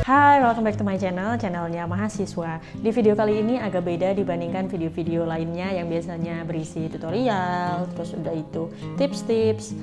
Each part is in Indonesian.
Hai, welcome back to my channelnya mahasiswa. Di video kali ini agak beda dibandingkan video-video lainnya yang biasanya berisi tutorial, terus udah itu tips-tips,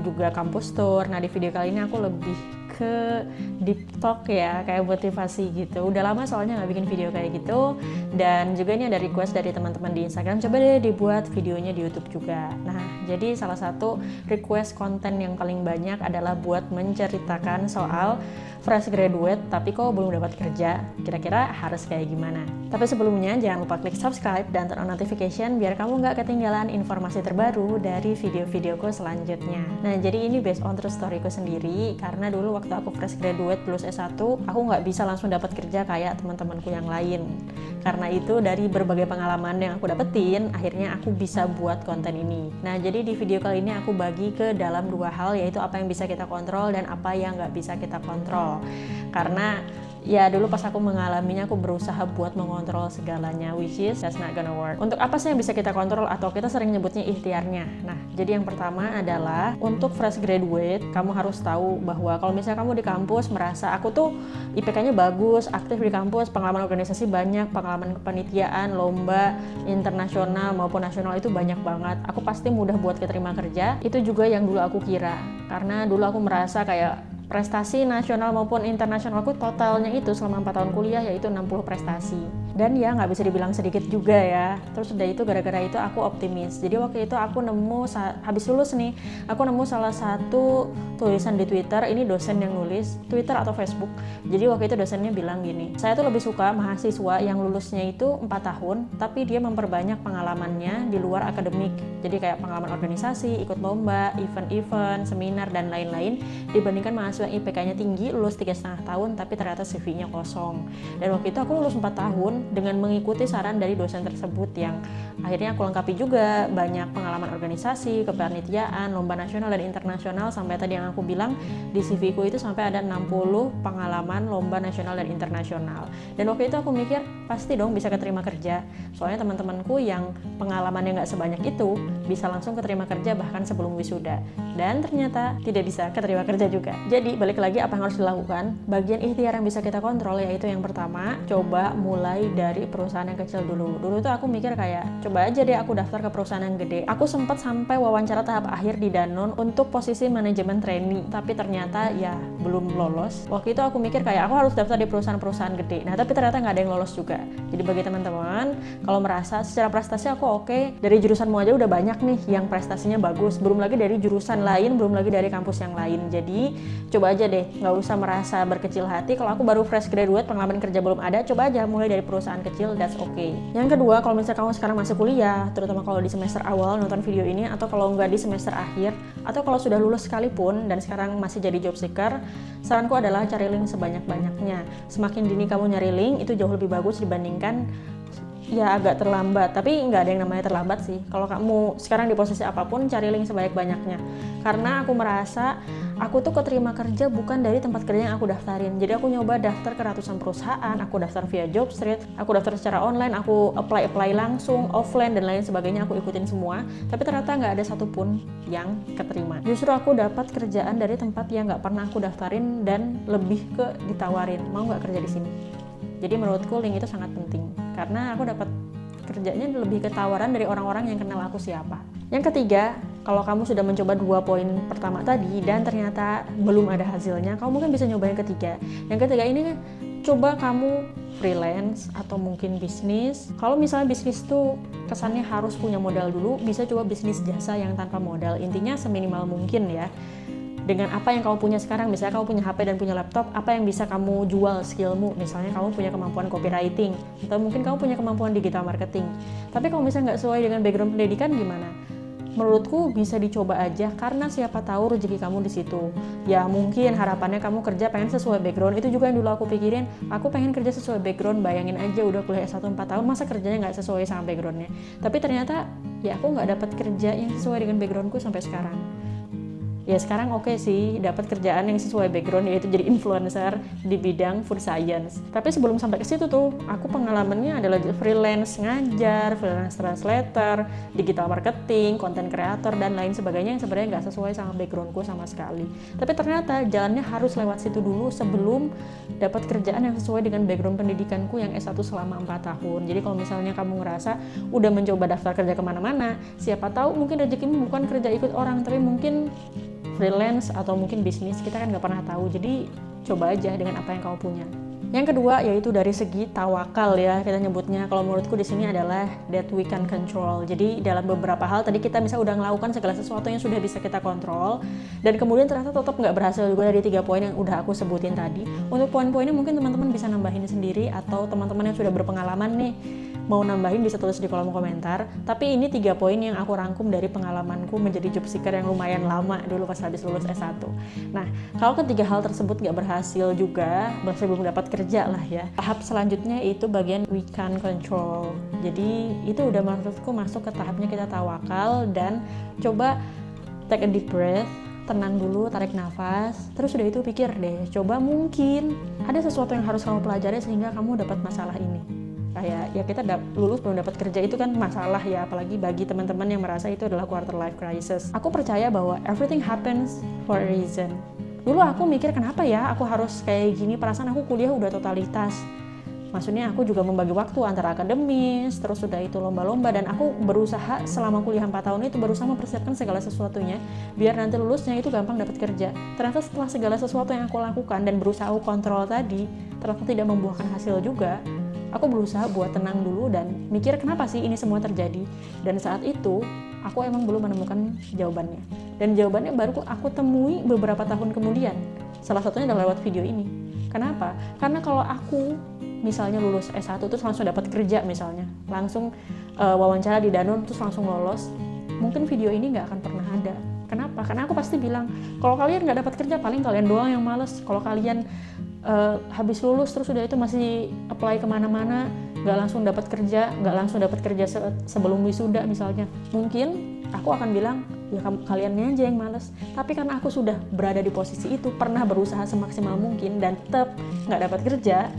juga kampus tour. Nah, di video kali ini aku lebih ke deep talk ya, kayak motivasi gitu. Udah lama soalnya nggak bikin video kayak gitu. Dan juga ini ada request dari teman-teman di Instagram, coba deh dibuat videonya di YouTube juga. Nah, jadi salah satu request konten yang paling banyak adalah buat menceritakan soal fresh graduate tapi kok belum dapat kerja, kira-kira harus kayak gimana. Tapi sebelumnya jangan lupa klik subscribe dan turn on notification biar kamu nggak ketinggalan informasi terbaru dari video-videoku selanjutnya. Nah, jadi ini based on true storyku sendiri, karena dulu waktu aku fresh graduate lulus S1, aku nggak bisa langsung dapat kerja kayak teman-temanku yang lain. Karena itu dari berbagai pengalaman yang aku dapetin, akhirnya aku bisa buat konten ini. Nah, jadi di video kali ini aku bagi ke dalam dua hal, yaitu apa yang bisa kita kontrol dan apa yang nggak bisa kita kontrol. Karena ya dulu pas aku mengalaminya, aku berusaha buat mengontrol segalanya, which is that's not gonna work. Untuk apa sih yang bisa kita kontrol atau kita sering nyebutnya ikhtiarnya? Nah, jadi yang pertama adalah untuk fresh graduate, kamu harus tahu bahwa kalau misalnya kamu di kampus merasa aku tuh IPK-nya bagus, aktif di kampus, pengalaman organisasi banyak, pengalaman kepanitiaan, lomba internasional maupun nasional itu banyak banget, aku pasti mudah buat keterima kerja. Itu juga yang dulu aku kira, karena dulu aku merasa kayak prestasi nasional maupun internasional aku totalnya itu selama 4 tahun kuliah yaitu 60 prestasi. Dan ya nggak bisa dibilang sedikit juga ya. Terus udah itu gara-gara itu aku optimis. Jadi waktu itu aku nemu, habis lulus nih, aku nemu salah satu tulisan di Twitter, ini dosen yang nulis, Twitter atau Facebook. Jadi waktu itu dosennya bilang gini, saya tuh lebih suka mahasiswa yang lulusnya itu 4 tahun, tapi dia memperbanyak pengalamannya di luar akademik. Jadi kayak pengalaman organisasi, ikut lomba, event-event, seminar, dan lain-lain, dibandingkan mahasiswa yang IPK-nya tinggi, lulus 3,5 tahun, tapi ternyata CV-nya kosong. Dan waktu itu aku lulus 4 tahun dengan mengikuti saran dari dosen tersebut yang akhirnya aku lengkapi juga banyak pengalaman organisasi, kepanitiaan, lomba nasional dan internasional, sampai tadi yang aku bilang di CV-ku itu sampai ada 60 pengalaman lomba nasional dan internasional. Dan waktu itu aku mikir pasti dong bisa keterima kerja, soalnya teman-temanku yang pengalamannya nggak sebanyak itu bisa langsung keterima kerja bahkan sebelum wisuda. Dan ternyata tidak bisa keterima kerja juga. Jadi balik lagi apa yang harus dilakukan, bagian ikhtiar yang bisa kita kontrol yaitu yang pertama, coba mulai dari perusahaan yang kecil dulu. Dulu tuh aku mikir kayak coba aja deh aku daftar ke perusahaan yang gede. Aku sempat sampai wawancara tahap akhir di Danone untuk posisi manajemen trainee, tapi ternyata ya belum lolos. Waktu itu aku mikir kayak aku harus daftar di perusahaan-perusahaan gede. Nah, tapi ternyata nggak ada yang lolos juga. Jadi bagi teman-teman, kalau merasa secara prestasi aku oke, dari jurusanmu aja udah banyak nih yang prestasinya bagus, belum lagi dari jurusan lain, belum lagi dari kampus yang lain. Jadi coba aja deh, nggak usah merasa berkecil hati. Kalau aku baru fresh graduate, pengalaman kerja belum ada, coba aja mulai dari perusahaan kecil, that's okay. Yang kedua, kalau misalnya kamu sekarang masih kuliah, terutama kalau di semester awal nonton video ini, atau kalau nggak di semester akhir, atau kalau sudah lulus sekalipun dan sekarang masih jadi job seeker, saranku adalah cari link sebanyak-banyaknya. Semakin dini kamu nyari link, itu jauh lebih bagus dibandingkan ya agak terlambat, tapi nggak ada yang namanya terlambat sih. Kalau kamu sekarang di posisi apapun, cari link sebanyak-banyaknya. Karena aku merasa aku tuh keterima kerja bukan dari tempat kerja yang aku daftarin. Jadi aku nyoba daftar ke ratusan perusahaan, aku daftar via Jobstreet, aku daftar secara online, aku apply langsung, offline dan lain sebagainya, aku ikutin semua. Tapi ternyata nggak ada satupun yang keterima. Justru aku dapat kerjaan dari tempat yang nggak pernah aku daftarin dan lebih ke ditawarin, mau nggak kerja di sini. Jadi menurutku link itu sangat penting, karena aku dapat kerjanya lebih ke tawaran dari orang-orang yang kenal aku siapa. Yang ketiga, kalau kamu sudah mencoba 2 poin pertama tadi dan ternyata belum ada hasilnya, kamu mungkin bisa nyoba yang ketiga. Yang ketiga ini coba kamu freelance atau mungkin bisnis. Kalau misalnya bisnis tuh kesannya harus punya modal dulu, bisa coba bisnis jasa yang tanpa modal. Intinya seminimal mungkin ya. Dengan apa yang kamu punya sekarang, misalnya kamu punya HP dan punya laptop, apa yang bisa kamu jual skillmu, misalnya kamu punya kemampuan copywriting, atau mungkin kamu punya kemampuan digital marketing. Tapi kalau misalnya nggak sesuai dengan background pendidikan gimana? Menurutku bisa dicoba aja, karena siapa tahu rezeki kamu di situ. Ya mungkin harapannya kamu kerja pengen sesuai background, itu juga yang dulu aku pikirin, aku pengen kerja sesuai background, bayangin aja udah kuliah S1 4 tahun, masa kerjanya nggak sesuai sama backgroundnya. Tapi ternyata ya aku nggak dapat kerja yang sesuai dengan backgroundku sampai sekarang. Ya sekarang oke sih, dapat kerjaan yang sesuai background, yaitu jadi influencer di bidang food science. Tapi sebelum sampai ke situ tuh, aku pengalamannya adalah freelance ngajar, freelance translator, digital marketing, content creator, dan lain sebagainya yang sebenarnya nggak sesuai sama backgroundku sama sekali. Tapi ternyata jalannya harus lewat situ dulu sebelum dapat kerjaan yang sesuai dengan background pendidikanku yang S1 selama 4 tahun. Jadi kalau misalnya kamu ngerasa udah mencoba daftar kerja kemana-mana, siapa tahu mungkin rezekimu bukan kerja ikut orang, tapi mungkin freelance atau mungkin bisnis, kita kan nggak pernah tahu. Jadi coba aja dengan apa yang kamu punya. Yang kedua yaitu dari segi tawakal ya, kita nyebutnya. Kalau menurutku di sini adalah that we can control. Jadi dalam beberapa hal tadi kita bisa udah melakukan segala sesuatu yang sudah bisa kita kontrol, dan kemudian ternyata tetap nggak berhasil juga dari 3 poin yang udah aku sebutin tadi. Untuk poin-poinnya mungkin teman-teman bisa nambahin sendiri, atau teman-teman yang sudah berpengalaman nih mau nambahin bisa tulis di kolom komentar. Tapi ini 3 poin yang aku rangkum dari pengalamanku menjadi job seeker yang lumayan lama dulu pas habis lulus S1. Nah, kalau ketiga hal tersebut nggak berhasil juga, masih belum dapat kerja lah ya, tahap selanjutnya itu bagian we can control. Jadi itu udah maksudku masuk ke tahapnya kita tawakal dan coba take a deep breath, tenang dulu, tarik nafas, terus udah itu pikir deh, coba mungkin ada sesuatu yang harus kamu pelajari sehingga kamu dapat masalah ini. Kayak ya kita lulus belum dapat kerja itu kan masalah ya, apalagi bagi teman-teman yang merasa itu adalah quarter life crisis. Aku percaya bahwa everything happens for a reason. Dulu aku mikir kenapa ya aku harus kayak gini, perasaan aku kuliah udah totalitas. Maksudnya aku juga membagi waktu antara akademis, terus udah itu lomba-lomba, dan aku berusaha selama kuliah 4 tahun itu berusaha mempersiapkan segala sesuatunya biar nanti lulusnya itu gampang dapat kerja. Ternyata setelah segala sesuatu yang aku lakukan dan berusaha aku kontrol tadi, ternyata tidak membuahkan hasil juga. Aku berusaha buat tenang dulu dan mikir kenapa sih ini semua terjadi. Dan saat itu aku emang belum menemukan jawabannya. Dan jawabannya baru aku temui beberapa tahun kemudian. Salah satunya adalah lewat video ini. Kenapa? Karena kalau aku misalnya lulus S1 terus langsung dapat kerja misalnya, langsung wawancara di Danone terus langsung lolos, mungkin video ini nggak akan pernah ada. Kenapa? Karena aku pasti bilang, kalau kalian nggak dapat kerja paling kalian doang yang males. Kalau kalian habis lulus terus udah itu masih apply kemana-mana, nggak langsung dapat kerja sebelum wisuda misalnya, mungkin aku akan bilang ya kaliannya aja yang males. Tapi karena aku sudah berada di posisi itu, pernah berusaha semaksimal mungkin dan tetap nggak dapat kerja,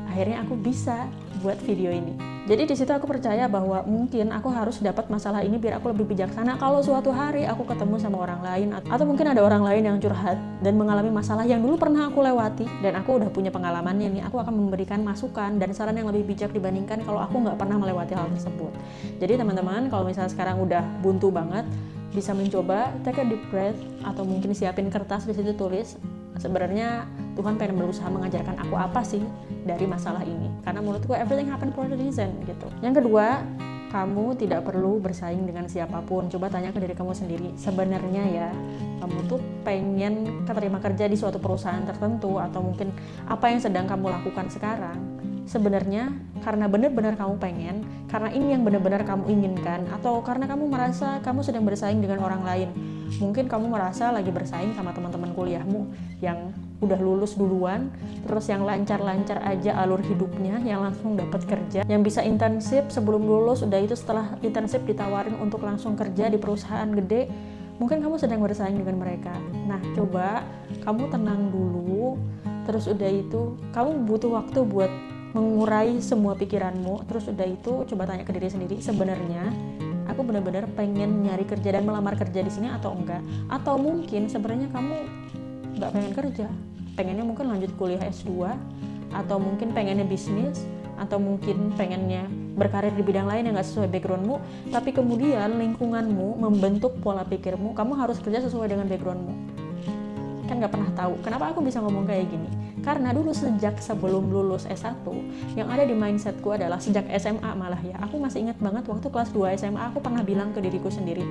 akhirnya aku bisa buat video ini. Jadi di situ aku percaya bahwa mungkin aku harus dapat masalah ini biar aku lebih bijaksana kalau suatu hari aku ketemu sama orang lain, atau mungkin ada orang lain yang curhat dan mengalami masalah yang dulu pernah aku lewati dan aku udah punya pengalamannya nih, aku akan memberikan masukan dan saran yang lebih bijak dibandingkan kalau aku nggak pernah melewati hal tersebut. Jadi teman-teman, kalau misalnya sekarang udah buntu banget, bisa mencoba take a deep breath, atau mungkin siapin kertas, di situ tulis sebenarnya Tuhan pengen berusaha mengajarkan aku apa sih dari masalah ini, karena menurutku everything happen for a reason gitu. Yang kedua, kamu tidak perlu bersaing dengan siapapun. Coba tanya ke diri kamu sendiri, sebenarnya ya kamu tuh pengen keterima kerja di suatu perusahaan tertentu, atau mungkin apa yang sedang kamu lakukan sekarang sebenarnya karena benar-benar kamu pengen, karena ini yang benar-benar kamu inginkan, atau karena kamu merasa kamu sedang bersaing dengan orang lain. Mungkin kamu merasa lagi bersaing sama teman-teman kuliahmu yang udah lulus duluan, terus yang lancar-lancar aja alur hidupnya, yang langsung dapat kerja, yang bisa internship sebelum lulus, udah itu setelah internship ditawarin untuk langsung kerja di perusahaan gede. Mungkin kamu sedang bersaing dengan mereka. Nah, coba kamu tenang dulu, terus udah itu kamu butuh waktu buat mengurai semua pikiranmu, terus udah itu coba tanya ke diri sendiri, sebenarnya aku benar-benar pengen nyari kerja dan melamar kerja di sini atau enggak? Atau mungkin sebenarnya kamu nggak pengen kerja, pengennya mungkin lanjut kuliah S2, atau mungkin pengennya bisnis, atau mungkin pengennya berkarir di bidang lain yang nggak sesuai backgroundmu, tapi kemudian lingkunganmu membentuk pola pikirmu, kamu harus kerja sesuai dengan backgroundmu. Kan nggak pernah tahu. Kenapa aku bisa ngomong kayak gini? Karena dulu sejak sebelum lulus S1, yang ada di mindsetku adalah sejak SMA malah ya. Aku masih ingat banget waktu kelas 2 SMA aku pernah bilang ke diriku sendiri,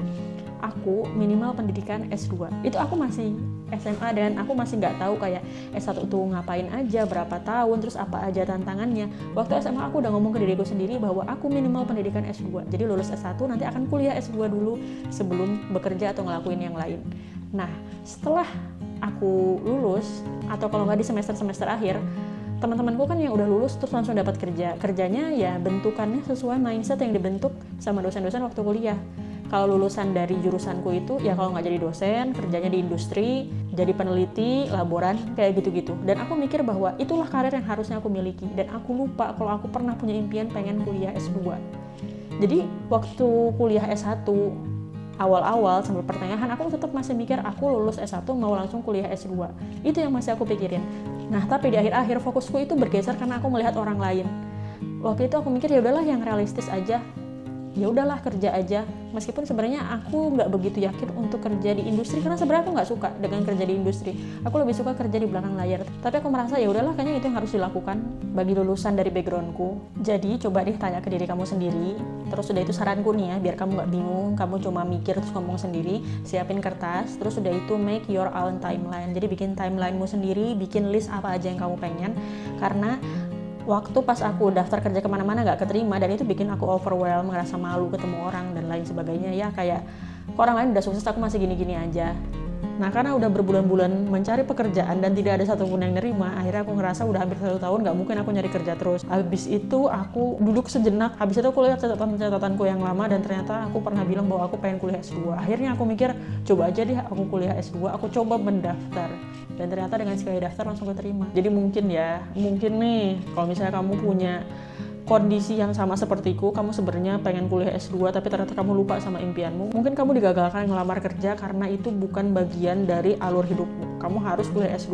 aku minimal pendidikan S2. Itu aku masih SMA dan aku masih nggak tahu kayak S1 itu ngapain aja, berapa tahun, terus apa aja tantangannya. Waktu SMA aku udah ngomong ke diriku sendiri bahwa aku minimal pendidikan S2. Jadi lulus S1 nanti akan kuliah S2 dulu sebelum bekerja atau ngelakuin yang lain. Nah, setelah aku lulus, atau kalau nggak di semester-semester akhir, teman-temanku kan yang udah lulus terus langsung dapat kerja. Kerjanya ya bentukannya sesuai mindset yang dibentuk sama dosen-dosen waktu kuliah. kalau lulusan dari jurusanku itu ya kalau nggak jadi dosen, kerjanya di industri, jadi peneliti, laboran, kayak gitu-gitu. Dan aku mikir bahwa itulah karir yang harusnya aku miliki. Dan aku lupa kalau aku pernah punya impian pengen kuliah S2. Jadi waktu kuliah S1 awal-awal sampai pertengahan aku tetap masih mikir aku lulus S1 mau langsung kuliah S2. Itu yang masih aku pikirin. Nah, tapi di akhir-akhir fokusku itu bergeser karena aku melihat orang lain. Waktu itu aku mikir ya udahlah yang realistis aja. Ya udahlah kerja aja. Meskipun sebenarnya aku nggak begitu yakin untuk kerja di industri karena sebenarnya aku nggak suka dengan kerja di industri. Aku lebih suka kerja di belakang layar. Tapi aku merasa ya udahlah kayaknya itu yang harus dilakukan bagi lulusan dari backgroundku. Jadi coba deh tanya ke diri kamu sendiri. Terus udah itu saranku nih ya, biar kamu nggak bingung, kamu cuma mikir terus ngomong sendiri, siapin kertas. Terus udah itu make your own timeline. Jadi bikin timelinemu sendiri, bikin list apa aja yang kamu pengen. Karena waktu pas aku daftar kerja kemana-mana gak keterima dan itu bikin aku overwhelmed, ngerasa malu ketemu orang dan lain sebagainya ya kayak orang lain udah sukses aku masih gini-gini aja. Nah karena udah berbulan-bulan mencari pekerjaan dan tidak ada satupun yang nerima, akhirnya aku ngerasa udah hampir 1 tahun gak mungkin aku nyari kerja terus. Habis itu aku duduk sejenak, habis itu aku lihat catatan-catatanku yang lama dan ternyata aku pernah bilang bahwa aku pengen kuliah S2. Akhirnya aku mikir coba aja deh aku kuliah S2, aku coba mendaftar. Dan ternyata dengan sekali daftar langsung keterima. Jadi mungkin nih kalau misalnya kamu punya kondisi yang sama sepertiku, kamu sebenarnya pengen kuliah S2 tapi ternyata kamu lupa sama impianmu. Mungkin kamu digagalkan ngelamar kerja karena itu bukan bagian dari alur hidupmu. Kamu harus kuliah S2.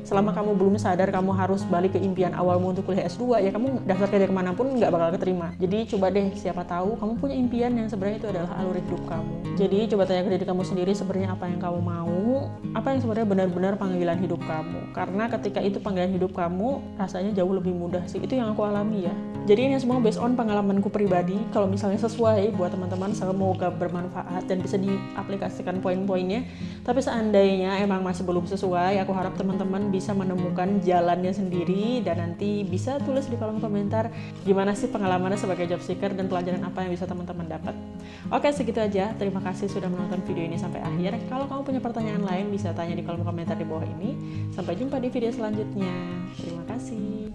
Selama kamu belum sadar kamu harus balik ke impian awalmu untuk kuliah S2, ya kamu daftar kerja kemanapun nggak bakal keterima. Jadi coba deh, siapa tahu kamu punya impian yang sebenarnya itu adalah alur hidup kamu. Jadi coba tanya ke diri kamu sendiri sebenarnya apa yang kamu mau, apa yang sebenarnya benar-benar panggilan hidup kamu. Karena ketika itu panggilan hidup kamu, rasanya jauh lebih mudah sih. Itu yang aku alami ya. Jadi ini semua based on pengalamanku pribadi. Kalau misalnya sesuai buat teman-teman, semoga bermanfaat dan bisa diaplikasikan poin-poinnya. Tapi seandainya emang masih belum sesuai, aku harap teman-teman bisa menemukan jalannya sendiri dan nanti bisa tulis di kolom komentar gimana sih pengalamannya sebagai job seeker dan pelajaran apa yang bisa teman-teman dapat. Oke, segitu aja. Terima kasih sudah menonton video ini sampai akhir. Kalau kamu punya pertanyaan lain bisa tanya di kolom komentar di bawah ini. Sampai jumpa di video selanjutnya. Terima kasih.